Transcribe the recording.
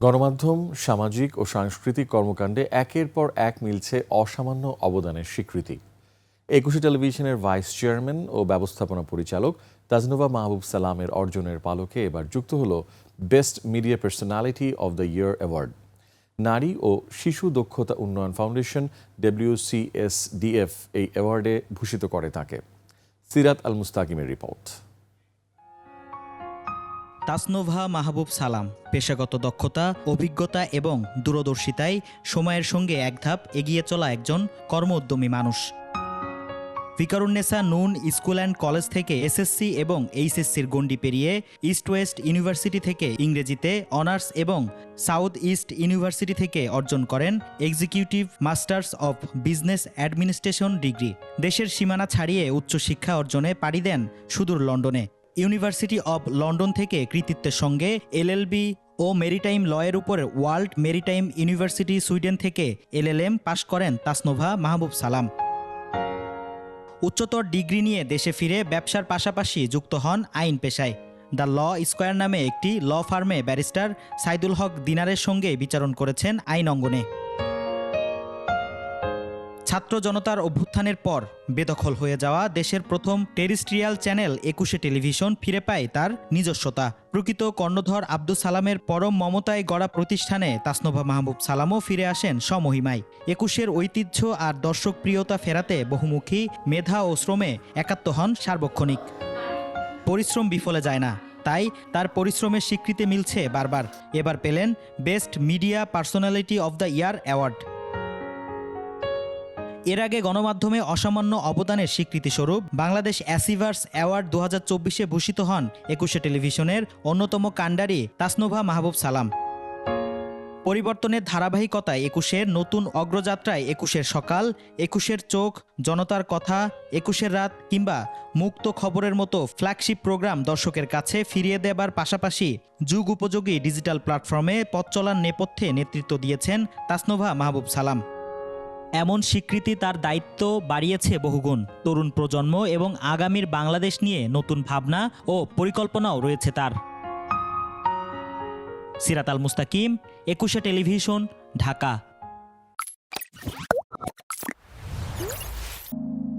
গণমাধ্যম, সামাজিক ও সাংস্কৃতিক কর্মকাণ্ডে একের পর এক মিলছে অসামান্য অবদানের স্বীকৃতি। একুশে টেলিভিশনের ভাইস চেয়ারম্যান ও ব্যবস্থাপনা পরিচালক তাজনোভা মাহবুব সালামের অর্জনের পালকে এবার যুক্ত হল best media personality of the year award. নারী ও শিশু দক্ষতা উন্নয়ন ফাউন্ডেশন WCSDF এই অ্যাওয়ার্ডে ভূষিত করে তাকে। সিরাত আল মুস্তাকিমের রিপোর্ট। তাজনোভা মাহবুব সালাম পেশাগত দক্ষতা, অভিজ্ঞতা এবং দূরদর্শিতায় সময়ের সঙ্গে এক ধাপ এগিয়ে চলা একজন কর্মোদ্যমী মানুষ। ফিকারুন্নেসা নুন স্কুল অ্যান্ড কলেজ থেকে SSC এবং HSCর গণ্ডি পেরিয়ে ইস্ট ওয়েস্ট ইউনিভার্সিটি থেকে ইংরেজিতে অনার্স এবং সাউথ ইস্ট ইউনিভার্সিটি থেকে অর্জন করেন executive masters of business administration degree. দেশের সীমানা ছাড়িয়ে উচ্চশিক্ষা অর্জনে পাড়ি দেন সুদূর লন্ডনে। ইউনিভার্সিটি অব লন্ডন থেকে কৃতিত্বের সঙ্গে LLB ও মেরিটাইম লয়ের উপর ওয়ার্ল্ড মেরিটাইম ইউনিভার্সিটি সুইডেন থেকে LLM পাশ করেন তাজনোভা মাহবুব সালাম। উচ্চতর ডিগ্রি নিয়ে দেশে ফিরে ব্যবসার পাশাপাশি যুক্ত হন আইন পেশায়। দ্য ল স্কোয়ার নামে একটি ল ফার্মে ব্যারিস্টার সাইদুল হক দিনারের সঙ্গে বিচারণ করেছেন আইন অঙ্গনে। ছাত্র জনতার অভ্যুত্থানের পর বেদখল হয়ে যাওয়া দেশের প্রথম টেরিস্ট্রিয়াল চ্যানেল একুশে টেলিভিশন ফিরে পায় তার নিজস্বতা। প্রকৃত কর্ণধর আব্দুল সালামের পরম মমতায় গড়া প্রতিষ্ঠানে তাজনোভা মাহবুব সালামও ফিরে আসেন স্বমহিমায়। একুশের ঐতিহ্য আর দর্শক প্রিয়তা ফেরাতে বহুমুখী মেধা ও শ্রমে একাত্ম হন সার্বক্ষণিক। পরিশ্রম বিফলে যায় না, তাই তার পরিশ্রমের স্বীকৃতি মিলছে বারবার। এবার পেলেন best media personality of the year award. এর আগে গণমাধ্যমে অসামান্য অবদানের স্বীকৃতিস্বরূপ বাংলাদেশ অ্যাচিভার্স অ্যাওয়ার্ড 2024-এ ভূষিত হন একুশে টেলিভিশনের অন্যতম কাণ্ডারি তাজনোভা মাহবুব সালাম। পরিবর্তনের ধারাবাহিকতায় একুশের নতুন অগ্রযাত্রায় একুশের সকাল, একুশের চোখ, জনতার কথা, একুশের রাত কিংবা মুক্ত খবরের মতো ফ্ল্যাগশিপ প্রোগ্রাম দর্শকের কাছে ফিরিয়ে দেবার পাশাপাশি যুগ উপযোগী ডিজিটাল প্ল্যাটফর্মে পথ চলার নেপথ্যে নেতৃত্ব দিয়েছেন তাজনোভা মাহবুব সালাম। এমন স্বীকৃতি তার দায়িত্ব বাড়িয়েছে বহুগুণ। তরুণ প্রজন্ম এবং আগামীর বাংলাদেশ নিয়ে নতুন ভাবনা ও পরিকল্পনাও রয়েছে তার। সিরাত আল মুস্তাকিম, একুশে টেলিভিশন, ঢাকা।